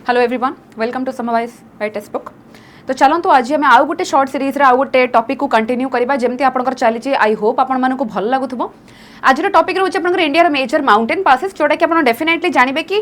Hello everyone, welcome to Samwise by textbook. तो चलतु आज आम आउ गोटे शॉर्ट सीरीज आउ गोटे टॉपिक को कंटिन्यू करबा जेमती आपनकर चली आई होप आपण मानको भल लागुथबो। आज टॉपिक रोचे आपनकर इंडिया मेजर माउंटेन पासेस जोटा कि आप डेफिनेटली जानबे कि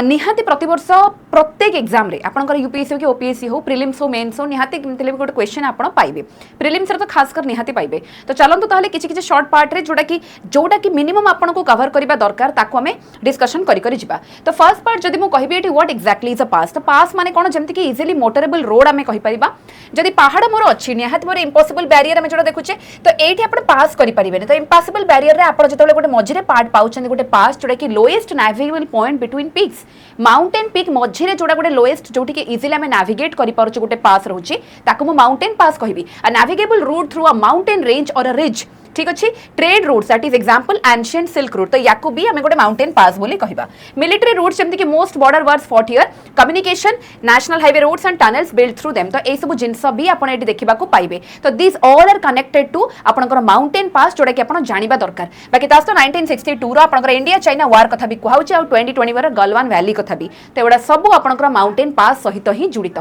निहाती प्रतिवर्ष प्रत्येक एग्जाम रे आपनकर यूपीएससी हो कि ओपीएससी हो प्रीलिम्स हो मेंस हो निहाती केमते ले गोटे क्वेश्चन आपण पाइबे। प्रीलिम्स रे तो खास कर निहाती पाइबे। तो चलंतु ताहले किछि किछि शॉर्ट पार्ट रे जोटा कि मिनिमम आपण को कवर करबा दरकार ताको हमें डिस्कशन करि करि जिबा। तो फर्स्ट पार्ट जदि मु कहबी एटी what exactly is a pass. तो पास माने कोन जेमति कि इजीली मोटरेबल रोड हमें कहि परिबा। जदि पहाड़ मोर अछि निहाती मोर इम्पॉसिबल बैरियर हमें जोटा देखुचे तो एठी आपण पास करि परिबेनी। तो इम्पॉसिबल बैरियर रे आपण जतले गोटे मझिरे पार्ट पाउछन गोटे पास जोटा कि lowest navigable point between peaks mountain peak मझिरे जोटा गोटे लोएस्ट जोटी कि इजीली हमें नेविगेट करि पारुछु गोटे पास रहउची ताको मु माउंटेन पास कहबी। A navigable route through a mountain range or a ridge, ठीक अच्छे। Trade routes that is example ancient silk route. तो याकू भी हमें गोटे माउंटेन पास बोली कहबा। मिलिटरी रूट्स जेमति कि most border wars fought here, communication, national highway roads and tunnels build through them. तो ए सब जिंस भी आपण एटी देखिबा को पाइबे। तो this all are connected to आपनकर माउंटेन पास जोटा कि आपण जानिबा दरकार। बाकी तास तो 1962 रो आपनकर इंडिया चाइना वार कथा भी कहउची और 2021 रो गलवान वैली कथा भी। तो एडा सब आपनकर माउंटेन पास सहित ही जुड़ित।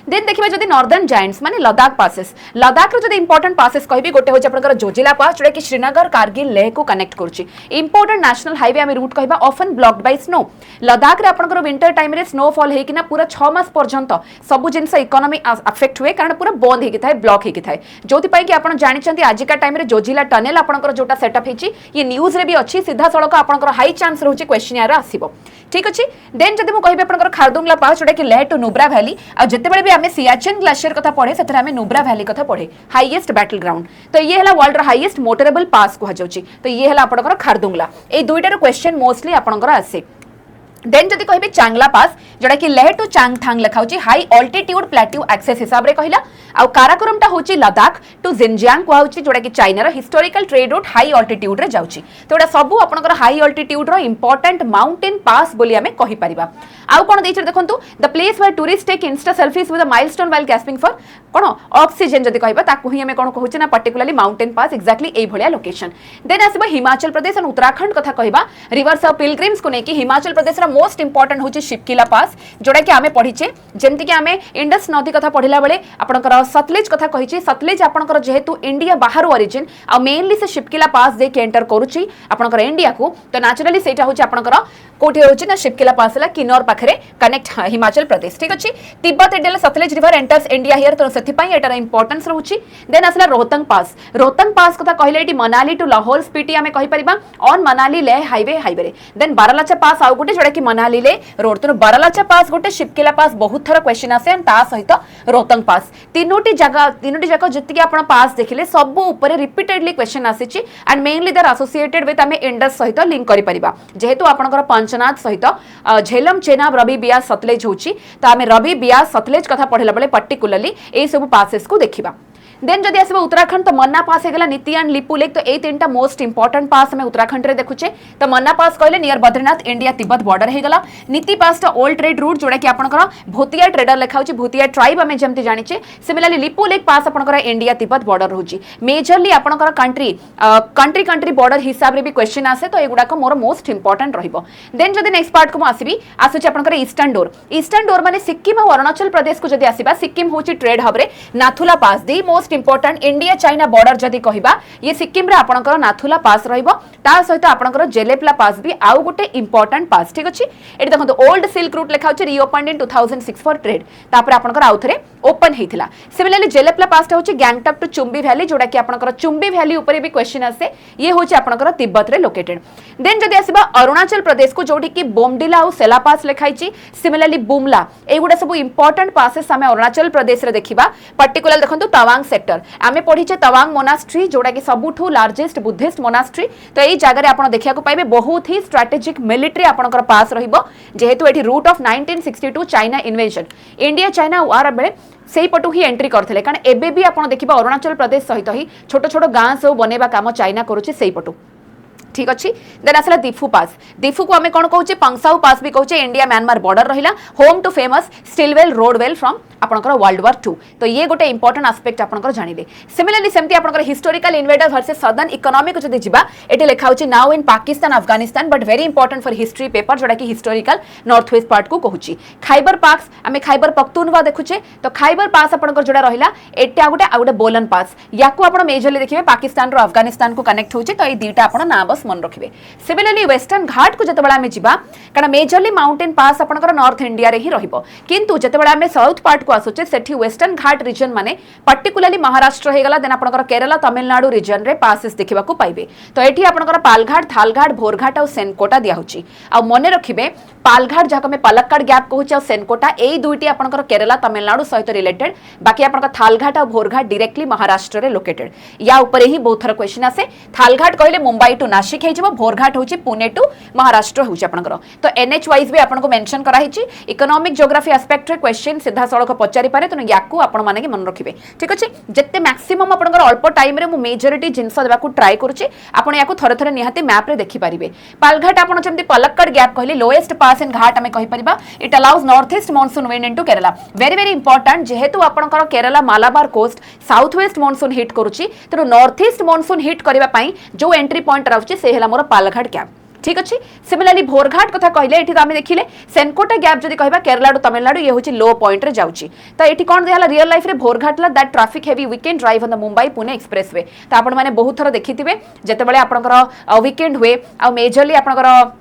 देन देखिबा जदि नॉर्दर्न जायंट्स माने लद्दाख पासेस, लद्दाख रो जदि इंपोर्टेंट पासेस कहबी गोटे होची आपनकर जोजिला पास जोटा कि श्रीनगर कारगिल लेह को कनेक्ट करछि। इंपोर्टेंट नेशनल हाईवे आमे रूट कहबा often blocked by snow. Ladakh रे आपनकर विंटर टाइम रे स्नोफॉल हेकिना पूरा 6 मास पर्यंत सब जिंस इकोनॉमी अफेक्ट हुए कारण पूरा बंद हेकि थाए, ब्लॉक हेकि थाए। जोथि पई कि आपण जानिचंती आजिका टाइम रे जोजिला टनल आपनकर जोटा सेटअप हेछि ये न्यूज रे भी अछि। सीधा सड़क आपनकर हाई चांस रहउछि क्वेश्चन यार आसीबो, ठीक अछि। देन जदि मु कहबे आपनकर खारदुंगला पास जोटा कि लेह टू नुब्रा वैली आ जते बेले भी आमे सियाचिन ग्लेशियर कथा पढे सेतरा आमे नुब्रा वैली कथा पढे हाईएस्ट बैटल ग्राउंड। तो ये हला वर्ल्ड रो हाईएस्ट मोटरेबल पास को जाउची। तो ये हला आपनकर खारदुंगला। ए दुईटा रो क्वेश्चन मोस्टली आपनकर आसे। देन जदि कहबे चांगला पास जोटा कि लेह टू चांगथांग लिखाउची हाई ऑल्टीट्यूड प्लेट्यू एक्सेस हिसाब रे कहिला। आ काराकोरमटा होची लद्दाख टू जिनजियांग को होची जोटा कि चाइना रो historical trade route high altitude रे जाउची। तो एडा सब आपनकर हाई ऑल्टीट्यूड रो इंपोर्टेंट माउंटेन पास बोली हमें कहि परिबा। आउ कोन देइछ देखंतु the place where tourist take insta selfies with a milestone while gasping for कोन ऑक्सीजन जदि कहबा ताकू ही हमें कोन कहउची ना पर्टिकुलरली माउंटेन पास एक्जेक्टली ए भलिया लोकेशन। देन आसीबा हिमाचल प्रदेश और उत्तराखंड कथा कहबा। रिवर्स ऑफ पिलग्रिम्स को नेकी हिमाचल प्रदेश रा मोस्ट इंपोर्टेंट होची शिपकिला पास जोटा कि आमे पढिचे। जेमति कि आमे इंडस नदी कथा पढिला बेले आपनकर सतलेज कथा कहिचे। सतलेज आपनकर जेहेतु इंडिया बाहर ओरिजिन आ मेनली से शिपकिला पास दे के एंटर करूची आपनकर इंडिया को। तो नेचुरली सेटा होची आपनकर कोठी होची ना शिपकिला पास ला किन्नौर पाखरे कनेक्ट हिमाचल प्रदेश, ठीक अछि। तिब्बत एडेला Sutlej river enters India here. तो सेति पई एटार इंपोर्टेंस रहउची। देन असला रोहतंग पास। रोहतंग पास कथा कहले एटी मनाली टू लाहौल स्पीटी आमे कहि परिबा ऑन मनाली लेह हाईवे रे। देन बारालाचा पास आउ गोटे जोटा कि मनाली ले रोड। तो बारालाचा पास गोटे शिपकिला पास बहुत थरा क्वेश्चन आसे एंड ता सहित रोहतंग पास। तीनोटी जगह जति कि आपण पास देखिले सब ऊपर रिपीटेडली क्वेश्चन आसीची and mainly they are associated with आमे इंडस सहित लिंक करि परिबा। जेहेतु आपनकर पंचनाद सहित झेलम चेनाब रवि बियास सतलेज होची। तो आमे रवि बियास सतलेज कथा पढिला बेले पर्टिकुलरली ए सब पासेस को देखिबा। देन जदि आसबा उत्तराखंड तो मन्ना पास हेगला नीति एंड लिपू लेक। तो ए तीनटा मोस्ट इंपोर्टेंट पास हमें उत्तराखंड रे देखुचे। तो मन्ना पास कहले near Badrinath India Tibet border हेगला। नीति पास तो ओल्ड ट्रेड रूट जोटा कि आपनकर भूतिया ट्रेडर लिखाउची, भूतिया ट्राइब हमें जेमति जानिचे। सिमिलरली लिपू लेक पास आपनकर इंडिया तिब्बत बॉर्डर रहउची। मेजरली आपनकर कंट्री बॉर्डर हिसाब रे भी क्वेश्चन आसे। तो एगुडा को मोर मोस्ट इंपोर्टेंट रहिबो। देन जदि नेक्स्ट पार्ट को म आसीबी आसुची आपनकर ईस्टर्न डोर। ईस्टर्न डोर माने सिक्किम और अरुणाचल प्रदेश को जदि आसीबा सिक्किम होची ट्रेड हब रे Nathula pass the most important India China border जदि कहबा ये सिक्किम रे आपनकर नाथुला पास रहिबो। ता सहित आपनकर जेलेपला पास भी आउ गोटे इंपोर्टेंट पास, ठीक अछि। एटी देखंतु ओल्ड सिल्क रूट लिखा होची रीओपनड इन 2006 फॉर ट्रेड। तापर आपनकर आउ थरे ओपन हेथिला। सिमिलरली जेलेपला पास होची गैंगटॉक टू चुम्बी वैली जोटा कि आपनकर चुम्बी वैली ऊपर भी क्वेश्चन आसे। ये होची आपनकर तिब्बत रे लोकेटेड। देन जदि आसीबा अरुणाचल प्रदेश को जोटी कि बोमडिला और सेला पास लिखाइची। सिमिलरली बुमला एगुडा सब इंपोर्टेंट पासेस हमें अरुणाचल प्रदेश रे देखिबा। पर्टिकुलर देखंतु तवांग सेक्टर आमे पढिचे तवांग मोनास्ट्री जोटा कि सबुठू लार्जेस्ट बुद्धिस्ट मोनास्ट्री। तो एई जगह रे आपण देखिया को पाइबे बहुत ही स्ट्रेटेजिक मिलिटरी आपनकर पास रहिबो। जेहेतु एठी route of 1962 China invasion India China war बेले सेही पटु ही एंट्री करथिले। कारण एबे भी आपण देखिबा अरुणाचल प्रदेश सहित ही छोट छोट गां सब बनेबा काम चाइना करूची सेही पटु। ठीक अच्छी देन आसला दिफु पास दिफु को आम कौन कहे पंगसाउ पास भी कहे इंडिया म्यांमार बॉर्डर रहा home to famous Stilwell road well from आपंकर वर्ल्ड वार 2 तो ये गोटे इंपोर्टेंट आस्पेक्ट आपंकर जानिले सिमिलरली सेमती आपंकर historical invader versus southern economy को जदि जिबा एटी लिखा होची now in Pakistan Afghanistan but very important for history paper जोटा कि हिस्टोरिकल नॉर्थ वेस्ट पार्ट को कहूची खाइबर पास आम खाइबर पख्तूनवा देखुचे तो खाइबर पास आपंकर जोड़ा रहिला एटा गोटे बोलन पास याकू आपण मेजरली देखिबे पाकिस्तान रो अफगानिस्तान को कनेक्ट होची तो ये दुईटा आपण ना बस मन रखिबे सिमिलरली वेस्टर्न घाट को जतबेला आमे जिबा कारण मेजरली माउंटेन पास आपणकर नॉर्थ इंडिया रे ही रहिबो किंतु जतबेला आमे साउथ पार्ट को आसुचे सेठी वेस्टर्न घाट रीजन माने पर्टिकुलरली महाराष्ट्र हे गला देन आपणकर केरला तमिलनाडु रीजन रे पासेस देखिबा को पाइबे तो एठी आपणकर पालघाट थालघाट भोरघाट और सेनकोटा दिया होची आ मने रखिबे पालघाट जाको में पालक्काड गैप कहूची और सेनकोटा एई दुईटी आपणकर केरला तमिलनाडु सहित रिलेटेड बाकी आपणकर थालघाट और भोरघाट डायरेक्टली महाराष्ट्र रे लोकेटेड या ऊपर ही बहुत थर क्वेश्चन आसे थालघाट कहले मुंबई टू नासिक हे जबो भोरघाट होची पुणे टू महाराष्ट्र होची आपणकर तो एनएच वाइज भी आपनको मेंशन करा हिची इकोनॉमिक ज्योग्राफी एस्पेक्ट रे क्वेश्चन सीधा सड़क पचारि पारे तो याकू आपण माने के मन रखिबे ठीक अछि जत्ते मैक्सिमम आपणकर अल्प टाइम रे मु मेजॉरिटी जिंस देबा को ट्राई करूची आपण याकू थरे थरे निहाते मैप रे देखि पारिबे पालघाट आपण जेमति पलक्कड गैप कहले लोएस्ट पास इन घाट हमें कहि परिबा it allows north east monsoon wind into Kerala very very important जेहेतु आपणकर Kerala Malabar coast south west monsoon hit करूची तो नॉर्थ ईस्ट मॉनसून हिट करबा पई जो एंट्री पॉइंट रहउची से हला मोर पालघाट गैप ठीक अच्छे सिमिलरली भोरघाट कथा कहले एठी आमे देखिले सेनकोटा गैप जदि कहबा केरला टू तमिलनाडु ये होची लो पॉइंट रे जाउची तो एठी कोन देहला रियल लाइफ रे भोरघाट ला that traffic heavy weekend drive on the Mumbai Pune expressway तो आपण माने बहुत थरा देखिथिबे जते बेले आपनकर वीकेंड हुए आ मेजरली आपनकर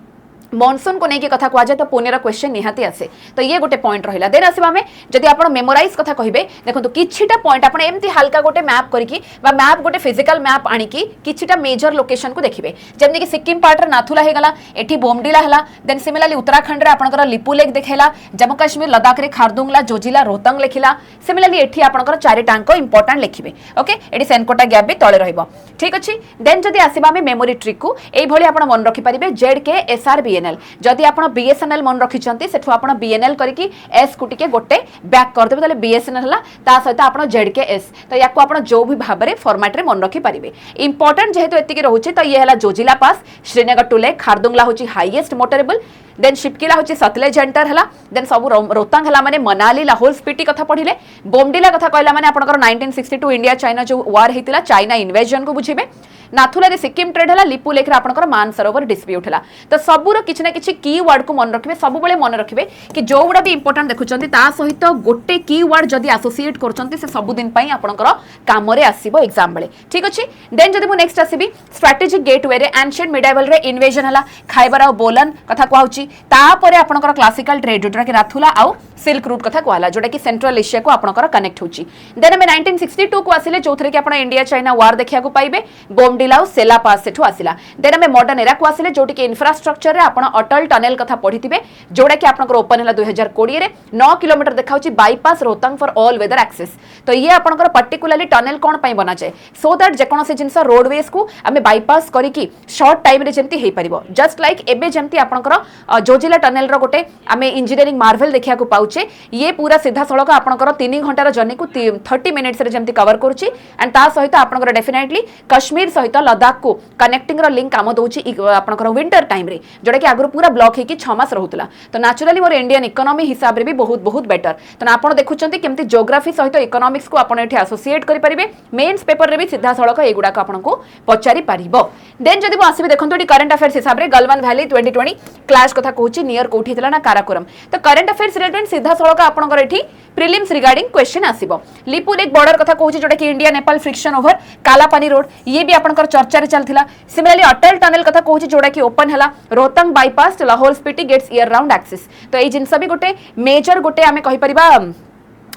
मॉनसून को लेकिन कथा कह जाए तो पुणे क्वेश्चन निहाती आसे तो ये गोटे पॉइंट रहा देन आसवा आम जब आप मेमोराइज कथा कहे देखो किछिटा पॉइंट आप एमती हल्का गोटे मैप करके मैप गोटे फिजिकल मैप आणिकी किछिटा मेजर लोकेशन को देखिए जमी कि सिक्किम पार्ट नाथुला होगला एठी बोमडिला है देन सिमिलरली उत्तराखंड में आपंकर लिपु लेक देखला जम्मू काश्मीर लद्दाख रे खारदुंगला जोजिला रोहतंग लिखिला सिमिलरली एठी आपंकर चारिटांक इंपोर्टेंट लिखिबे ओके एठी सेनकोटा गैप भी तले रहिबो ठीक अछि देन जदि आसीबा आम मेमोरी ट्रिक को एई भली आपण मन रखि परिबे ZKSR जदि आप बीएसएनएल मन रखिंट से आप बीएनएल करके एस को टिके गोटे बैक करदे ताले बीएसएनएल है सहित आप ZKS तो या आप जो भी भाव में फॉर्मेट रे मन रखिपारे इंपोर्टेंट जेहेतु एतिकी रोचे तो ये है जोजिला पास श्रीनगर टू लेक खारदुंगला होची हाईएस्ट मोटरेबल देन शिपकिला होची सतलेज एंटर है देन सब रोहतांग है माने मनाली लाहौल स्पीति कथा पढ़िले बोमडिला कथा कहला माने आपनकर 1962 इंडिया चाइना जो वार हेतिला चाइना इन्वेजन को बुझिबे नाथुला रे सिक्किम ट्रेड है लिपु लेख आपनकर मानसरोवर डिस्प्यूट है तो सबूर किसी ना कि की वर्ड को मन रखिए सब मन रखिए कि जो गुड़ा भी इंपोर्टेंट देखुं ता सहित गोटे की वर्ड जदि एसोसिएट कर सबुदिन आपनकर काम आसो एग्जाम बेले ठीक अच्छे देन जब नेक्स्ट आसबि स्ट्रेटेजिक गेटवे रे एंशिएंट मिडाइवल रे इन्वेजन है खाइबर और बोलन कथा कहूँ तापर आपनकर क्लासिकल ट्रेड जोटा कि नाथुला आउ सिल्क रूट कथा कहला जोटा कि सेंट्रल एशिया को आपनकर कनेक्ट होची देन हमें 1962 को आसिले जो कि आप इंडिया चाइना वार देखा पाइबे बोमडिला और सेला पास सेठू आसिला देन हमें मॉडर्न एरा को आसिले जोटी कि इंफ्रास्ट्रक्चर रे आपण अटल टनल कथा पढ़िथिबे जोटा कि आपनकर ओपन है 2020 रे 9 किलोमीटर देखाउची bypass Rohtang for all weather access तो ये आपनकर पर्टिकुलरली टनल कोन पई बना जाए सो दैट जे कोनोसी जिंस रोडवेज को हमें बाईपास करिकी शॉर्ट टाइम रे जेंती हे परिबो जस्ट लाइक एबे जेंती आपनकर जोजिला टनल रो गोटे हमें इंजीनियरिंग मार्वेल देखिया को पाउचे ये पूरा सीधा सड़क आपनकर 3 घंटार जर्नी को 30 मिनिट्स रे जेंती कवर करूची एंड ता सहित आपनकर डेफिनेटली कश्मीर सहित लद्दाख को कनेक्टिंग रो लिंक काम दउची आपनकर विंटर टाइम रे जोटा कि आगु पूरा ब्लॉक हे कि 6 मास रहउतला तो नेचुरली मोर इंडियन इकोनॉमी हिसाब रे भी बहुत बहुत बेटर तो आपण देखुचंती केमती ज्योग्राफी सहित इकोनॉमिक्स को आपण एठी एसोसिएट करि परिबे मेंस पेपर रे भी सीधा सड़क एगुडा को आपनको पचारि परिबो देन जदि मु आसीबे देखंतु एठी करंट अफेयर्स हिसाब रे गलवान वैली 2020 क्लास कथा कहूची नियर कोठी थिला ना काराकोरम तो करंट अफेयर्स रिलेटेड सीधा सड़क आपनकर एठी प्रिलिम्स रिगार्डिंग क्वेश्चन आसीबो लिपु लेक बॉर्डर कथा कहूची जोटा कि India Nepal friction over Kalapani road ये भी आपनकर चर्चा रे चलथिला सिमिलरली अटल टनल कथा कहूची जोटा कि ओपन हला Rohtang bypass to Lahaul Spiti gets year round access तो ए जिंस भी गोटे मेजर गोटे आमे कहि परिबा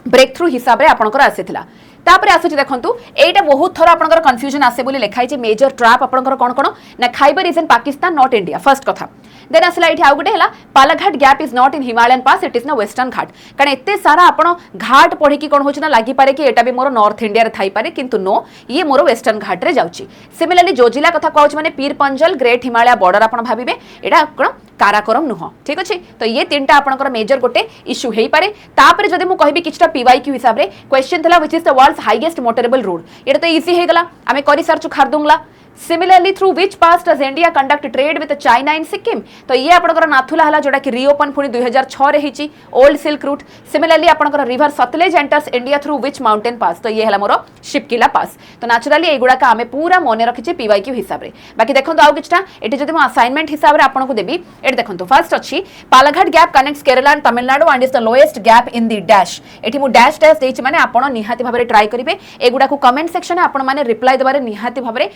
ब्रेक थ्रू हिसाब रे आपनकर आसीथिला तापर आसुची देखंतु एटा बहुत थरा आपनकर कंफ्यूजन आसे बोली लिखाई जे मेजर ट्रैप आपनकर कोन कोन ना Khyber is in Pakistan not India first कथा देन आसला एठी आउ गोटे हला Palghat gap is not in Himalayan pass it is ना वेस्टर्न घाट कारण एते सारा आपण घाट पढ़ी कि कोन होछ ना लागि पारे कि एटा भी मोर नॉर्थ इंडिया रे थाई पारे किंतु नो ये मोर वेस्टर्न घाट रे जाउची सिमिलरली जोजिला कथा कहउछ माने पीर पंजल ग्रेट हिमालय बॉर्डर आपण भाबिबे एटा कोन काराकोरम नुह ठीक अछि तो ये तीनटा आपनकर मेजर गोटे इश्यू हेई पारे तापर जदि मु कहबी किछटा पीवाईक्यू हिसाब रे क्वेश्चन थला which is the world's highest motorable road एटा तो इजी हे गला आमे करि search Khardung La Similarly, through which pass does India conduct trade with China in Sikkim? तो ये आपनकर नाथुला हला जोटा कि रीओपन पुनी 2006 रे हिची ओल्ड सिल्क रूट. Similarly, आपनकर river Sutlej enters India through which mountain pass? तो ये हला मोर शिपकिला पास. तो नेचुरली एगुडा का हमें पूरा मने रखिचे पीवाईक्यू हिसाब रे. बाकी देखंतो आउ किछटा एटी जदि मो असाइनमेंट हिसाब रे आपन को देबी एटी देखंतो फर्स्ट अछि Palghat gap connects Kerala and Tamil Nadu and is the lowest gap in the dash. एटी मो डैश डैश देछि माने आपन निहाती भाबरे ट्राई करिवे एगुडा को कमेंट सेक्शन में आपन माने रिप्लाई देबारे निहाती भाबरे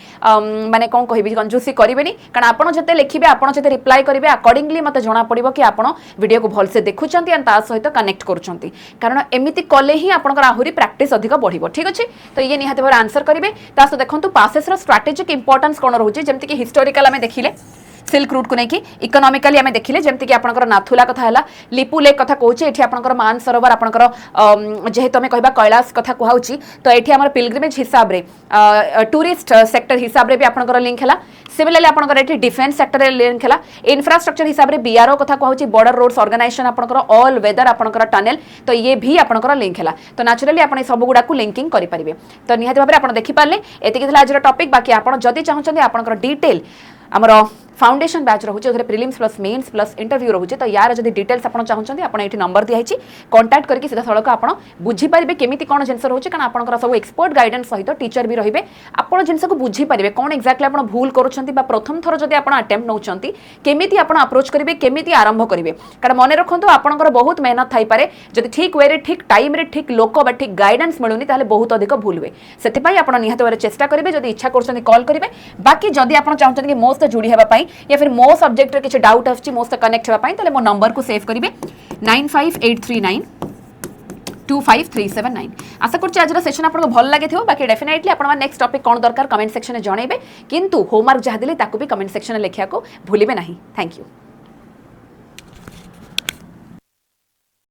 माने कोन कहिबी कंजूसी करिवेनी कारण आपण जते लिखिबे आपण जते रिप्लाई करिवे अकॉर्डिंगली मते जणा पड़िबो कि आपण वीडियो को भल से देखुचंती एंड ता सहित कनेक्ट करूचंती कारण एमिति कले ही आपनकर आहुरी प्रैक्टिस अधिक बढ़िबो. ठीक अछि तो ये निहाती भाबरे आंसर करिवे ता सो देखंतु पासेस रो स्ट्रेटेजिक इंपोर्टेंस कोन रहउची जेमति कि हिस्टोरिकल हमें देखिले सिल्क रूट को लेकिन इकोनॉमिकली आम देखिले जमती कि आपनकर नाथुला कथा है लिपु लेक कथा कहूँ ये आपनकर मान सरोवर आपनकर जेहेतु आम कह कैलाश कथा कहूँ तो ये आम पिलग्रिमेज हिसाब रे टूरिस्ट सेक्टर हिसाब रे भी आपनकर लिंक है. सिमिलरली आपनकर एठी डिफेंस सेक्टर रे लिंक है. इंफ्रास्ट्रक्चर हिसाब रे बीआरओ कथा कहूँ बॉर्डर रोड्स ऑर्गेनाइजेशन आपनकर ऑल वेदर आपनकर टनल तो ये भी आपनकर लिंक है. तो नेचुरली आप सब गुड़ा लिंकिंग करेंगे तो निहाती भाव में आप देखिपारे एतिक आज टॉपिक. बाकी आप जदि चाहते आपनकर डिटेल आमर फाउंडेशन बैच रोचे prelims plus mains plus interview रोचे तो यार जब डिटेल्स आप चाहते आप ये नंबर दिखाई कांटेक्ट करके सीधा सड़क आप बुझीपारे केमी कौन जिन रोचे कारण आपंकर सब एक्सपर्ट गाइडेंस सहित टीचर भी रे आप जिन को बुझीपारे कौन एक्जाक्टली आप भूल करुँच प्रथम थर जब आप अटेम्प्ट नौकरी केमी आप अप्रोच करेंगे केमी आरंभ करेंगे कारण मन रखु आपंकर बहुत मेहनत थाईपे जब ठीक वे ठीक टाइम ठीक लोक बा ठीक गाइडेंस मिलूनी बहुत अधिक भूल हुए से आप निहत भाव चेष्टा करेंगे जब इच्छा कर कॉल करेंगे. बाकी जदि आप चाहते कि मो सहित जोड़ी होगापाई या फिर मो सब्जेक्ट रे किसी डाउट आछि मो सहित कनेक्ट होगापाई ताले मो नंबर को सेव करेंगे 95839 25379. आशा करछि आज सेशन आपको भल लगे थो. बाकी डेफिनेटली आप नेक्स्ट टॉपिक कौन दरकार कमेंट सेक्शन में जनइबे किंतु होमवर्क जहाँ देले ताकू भी कमेंट सेक्शन में लिखा को भूलिबे नहीं. Thank you.